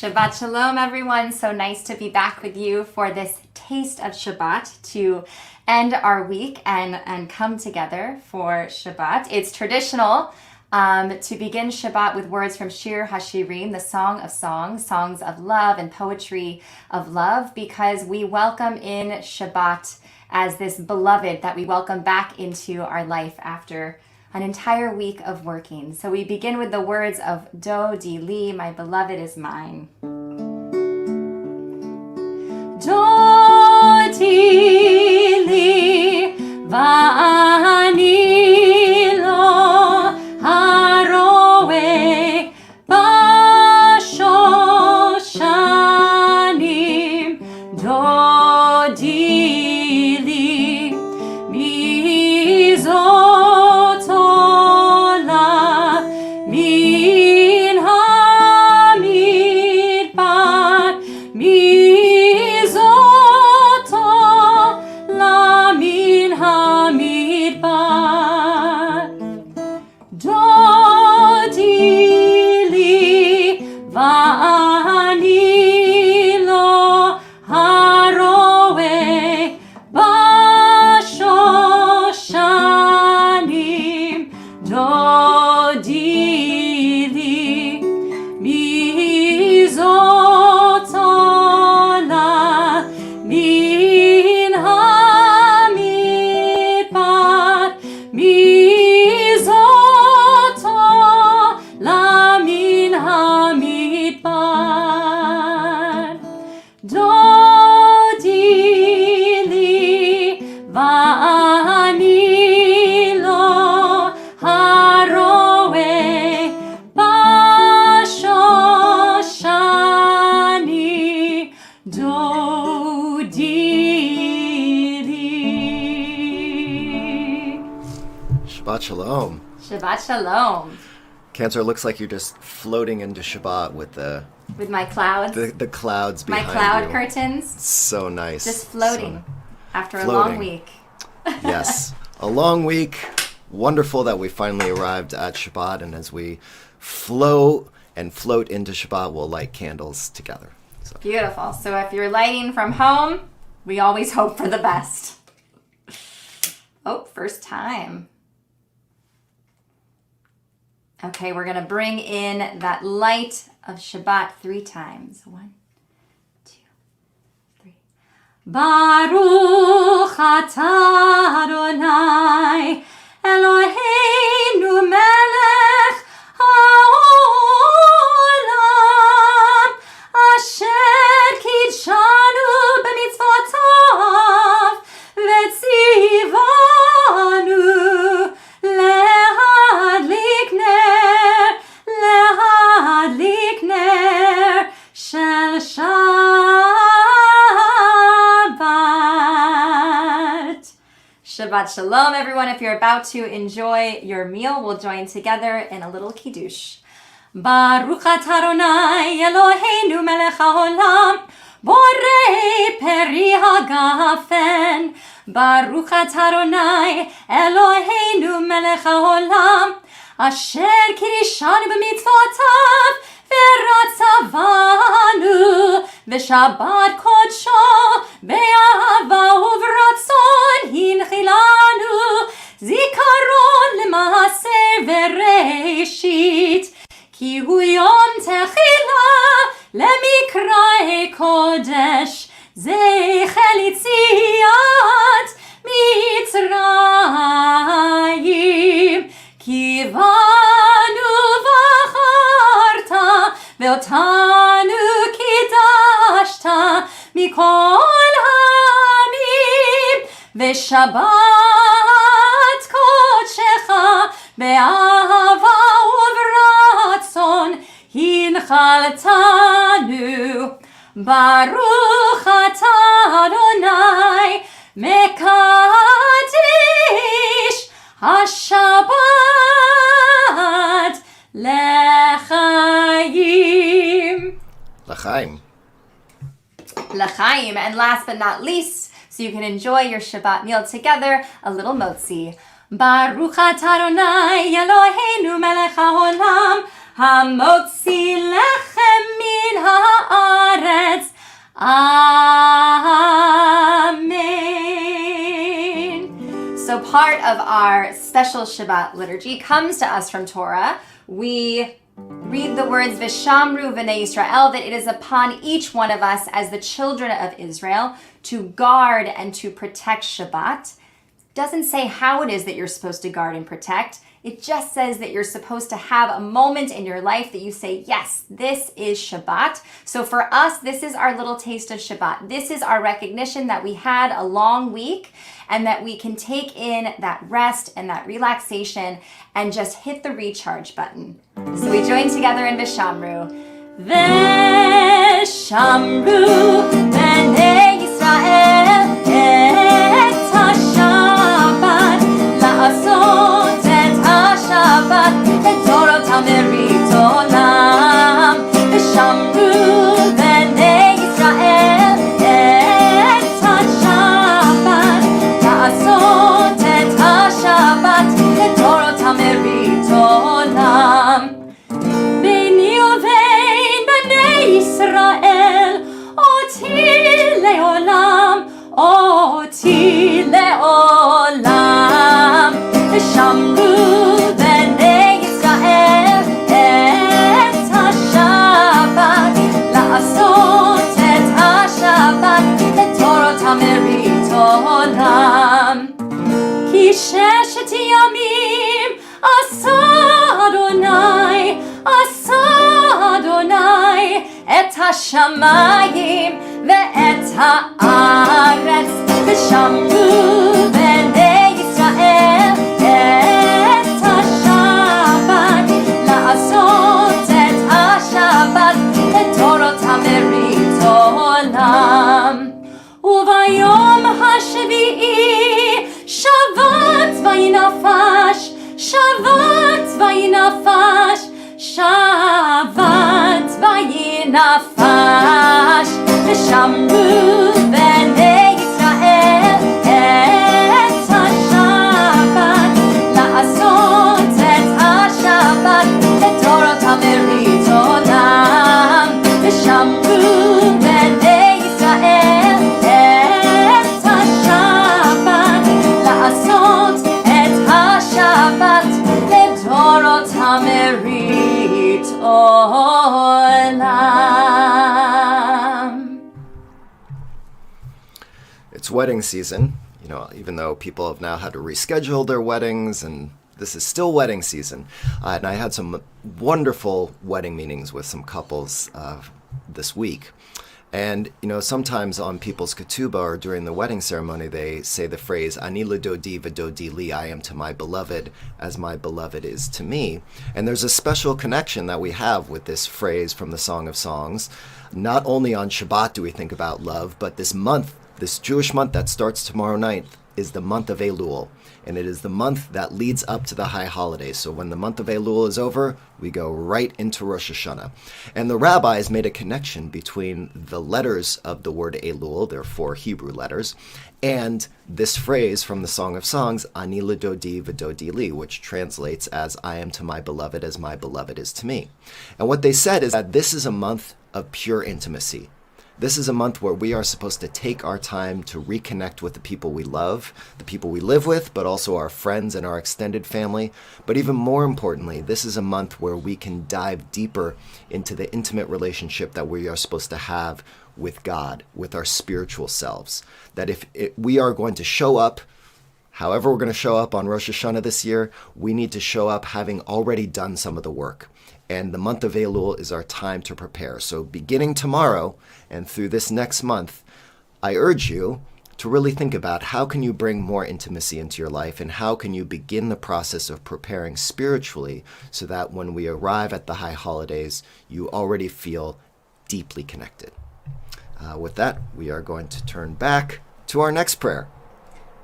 Shabbat Shalom, everyone. So nice to be back with you for this taste of Shabbat to end our week and come together for Shabbat. It's traditional to begin Shabbat with words from Shir HaShirim, the Song of Songs, songs of love and poetry of love, because we welcome in Shabbat as this beloved that we welcome back into our life after an entire week of working. So we begin with the words of Do Di Li, my beloved is mine. Do Di Li Va'ani Lo Haroe Bashoshanim. Do Di Li Mizo Shabbat Shalom. Shabbat Shalom. Cantor, looks like you're just floating into Shabbat with my clouds. The clouds behind you. My cloud curtains. So nice. Just floating after a long week. Yes. A long week. Wonderful that we finally arrived at Shabbat, and as we float into Shabbat, we'll light candles together. So. Beautiful. So if you're lighting from home, we always hope for the best. Oh, first time. Okay, we're going to bring in that light of Shabbat 3 times. 1, 2, 3. Baruch atah Adonai Eloheinu melech haolam asher kidshanu b'mitzvotav v'tzivanu lehadlik ner shel Shabbat. Shabbat Shalom, everyone. If you're about to enjoy your meal, we'll join together in a little kiddush. Baruch atah Adonai Eloheinu melech haolam borei peri hagafen. Baruch atah Adonai Eloheinu melech haolam asher kirishanu b'mitzvotav v'ratzavanu v'shabbat kodsho be'ahava uvratzon hinchilanu zikaron l'maaser v'reishit ki hu yom techila lemikra'e kodesh zeichel yitziat mitzrayim kivanu v'charta ve'otanu kidashta mikol hamim ve'shabbat kodshecha be'ahava uvratzon hinchaltanu. Baruch atah Adonai mekadesh hashabbat l'chaim. L'chaim. L'chaim. And last but not least, so you can enjoy your Shabbat meal together, a little motzi. Baruch atah Adonai Eloheinu melech haolam hamotzi lechem min haaretz. Amen. So part of our special Shabbat liturgy comes to us from Torah. We read the words Vishamru v'nei Yisrael, that it is upon each one of us as the children of Israel to guard and to protect Shabbat. It doesn't say how it is that you're supposed to guard and protect. It just says that you're supposed to have a moment in your life that you say, yes, this is Shabbat. So for us, this is our little taste of Shabbat. This is our recognition that we had a long week and that we can take in that rest and that relaxation and just hit the recharge button. So we join together in Vishamru. Vishamru b'nei Yisrael et ha-Shabbat la'asot et ha-Shabbat et Torot ha-merit olam. Vishamru b'nei Yisrael et ha-Shabbat la'asot et ha-Shabbat et Torot ha-merit olam. Beini uvein b'nei Yisrael oti le'olam, oti le'olam. Vishamru b'nei Yisrael et ha-Shabbat la'asot et ha-Shabbat et Torot ha-merit olam. Ki sheshet yamim asa Adonai et ha-shamayim ve'et ha'aretz. Vishamru b'nei Yisrael et ha-Shabbat la'asot et ha-Shabbat et Torot ha-merit olam. Uvayom ha-shvi'i Shabbat vayinafash, Shabbat vayinafash, Shabbat vayinafash. Vishamru b'nei Yisrael et ha-Shabbat la'asot et ha-Shabbat et Torot ha-merit olam. Vishamru b'nei Yisrael et ha-Shabbat la'asot et ha-Shabbat et Torot ha-merit olam. It's wedding season, even though people have now had to reschedule their weddings, and this is still wedding season. And I had some wonderful wedding meetings with some couples this week. And, sometimes on people's ketubah or during the wedding ceremony, they say the phrase, Ani l'dodi v'dodi li, I am to my beloved as my beloved is to me. And there's a special connection that we have with this phrase from the Song of Songs. Not only on Shabbat do we think about love, but this month, this Jewish month that starts tomorrow night, is the month of Elul. And it is the month that leads up to the high holidays. So when the month of Elul is over, we go right into Rosh Hashanah. And the rabbis made a connection between the letters of the word Elul, there are 4 Hebrew letters, and this phrase from the Song of Songs, Ani l'dodi v'dodi li, which translates as, I am to my beloved as my beloved is to me. And what they said is that this is a month of pure intimacy. This is a month where we are supposed to take our time to reconnect with the people we love, the people we live with, but also our friends and our extended family. But even more importantly, this is a month where we can dive deeper into the intimate relationship that we are supposed to have with God, with our spiritual selves. That if we are going to show up, however we're going to show up on Rosh Hashanah this year, we need to show up having already done some of the work. And the month of Elul is our time to prepare. So beginning tomorrow and through this next month, I urge you to really think about how can you bring more intimacy into your life and how can you begin the process of preparing spiritually so that when we arrive at the high holidays, you already feel deeply connected. With that, we are going to turn back to our next prayer.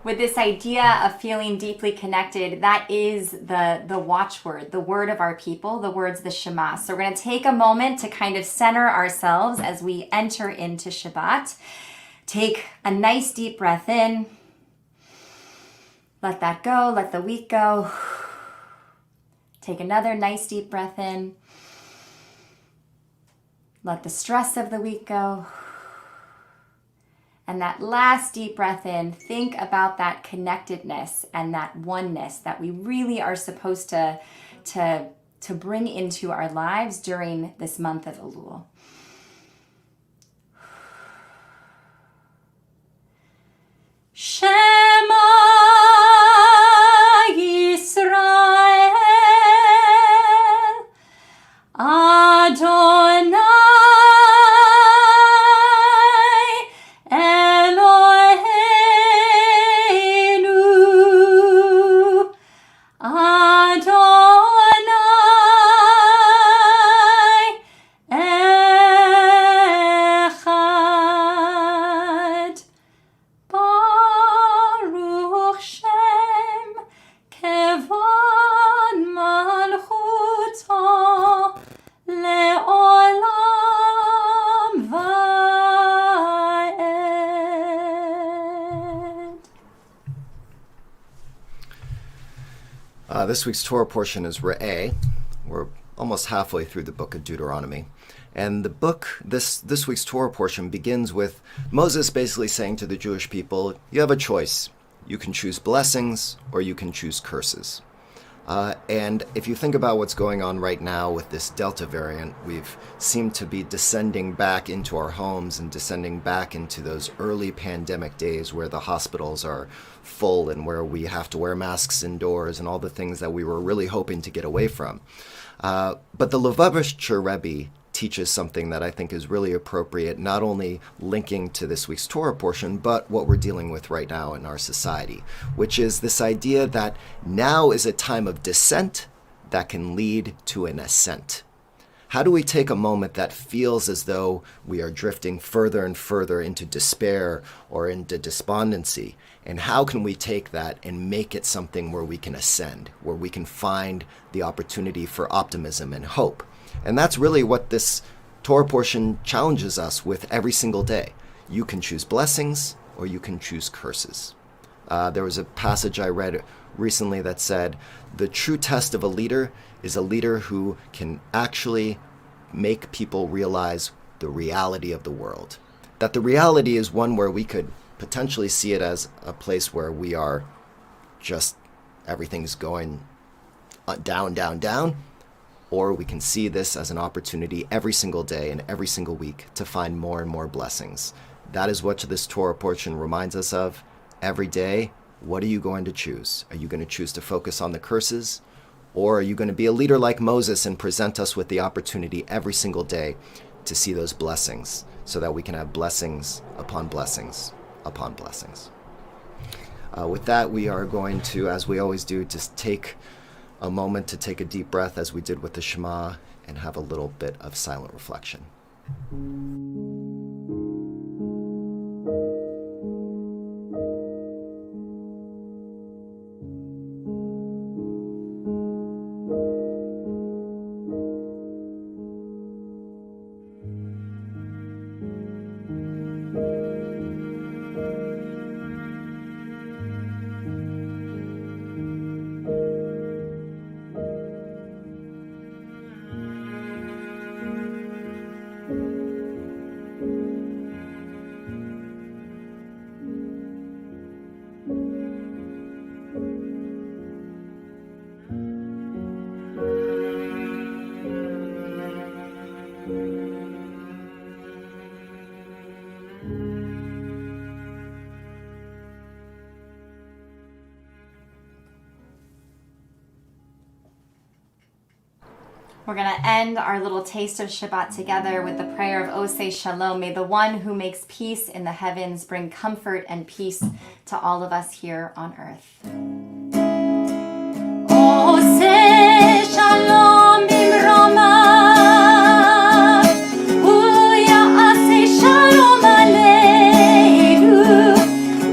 With this idea of feeling deeply connected, that is the watchword, the word of our people, the words, the Shema. So we're going to take a moment to kind of center ourselves as we enter into Shabbat. Take a nice deep breath in. Let that go. Let the week go. Take another nice deep breath in. Let the stress of the week go. And that last deep breath in, think about that connectedness and that oneness that we really are supposed to bring into our lives during this month of Elul. Shema Yisrael Adonai Eloheinu Adonai Echad Baruch Shem Kevod Malchuto Le'olam Va'ed. This week's Torah portion is Re'eh. We're almost halfway through the book of Deuteronomy. And the book, this week's Torah portion begins with Moses basically saying to the Jewish people, you have a choice. You can choose blessings or you can choose curses. And if you think about what's going on right now with this Delta variant, we've seemed to be descending back into our homes and descending back into those early pandemic days where the hospitals are full and where we have to wear masks indoors and all the things that we were really hoping to get away from. But the Lubavitcher Rabbi teaches something that I think is really appropriate, not only linking to this week's Torah portion, but what we're dealing with right now in our society, which is this idea that now is a time of descent that can lead to an ascent. How do we take a moment that feels as though we are drifting further and further into despair or into despondency? And how can we take that and make it something where we can ascend, where we can find the opportunity for optimism and hope? And that's really what this Torah portion challenges us with every single day. You can choose blessings or you can choose curses. There was a passage I read recently that said, the true test of a leader is a leader who can actually make people realize the reality of the world. That the reality is one where we could potentially see it as a place where we are just, everything's going down, down, down. Or we can see this as an opportunity every single day and every single week to find more and more blessings. That is what this Torah portion reminds us of. Every day, what are you going to choose? Are you going to choose to focus on the curses? Or are you going to be a leader like Moses and present us with the opportunity every single day to see those blessings so that we can have blessings upon blessings upon blessings? With that, we are going to, as we always do, just take a moment to take a deep breath as we did with the Shema and have a little bit of silent reflection. We're going to end our little taste of Shabbat together with the prayer of Oseh Shalom. May the one who makes peace in the heavens bring comfort and peace to all of us here on earth. Oseh Shalom bimrama, hu ya'aseh shalom aleinu,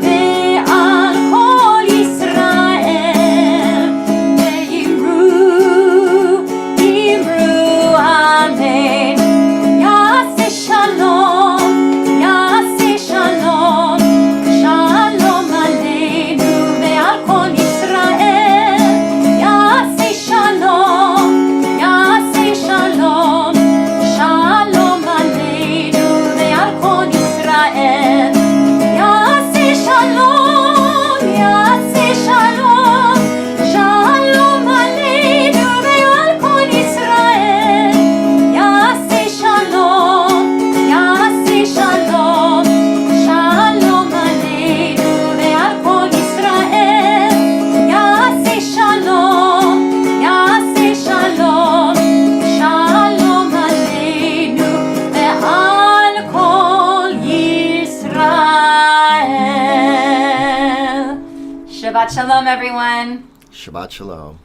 ve'al kol Yisrael, ve'imru amen. Ya'aseh shalom, ya'aseh shalom, shalom aleinu ve'al kol Yisrael. Ya'aseh shalom, Shabbat Shalom, everyone. Shabbat Shalom.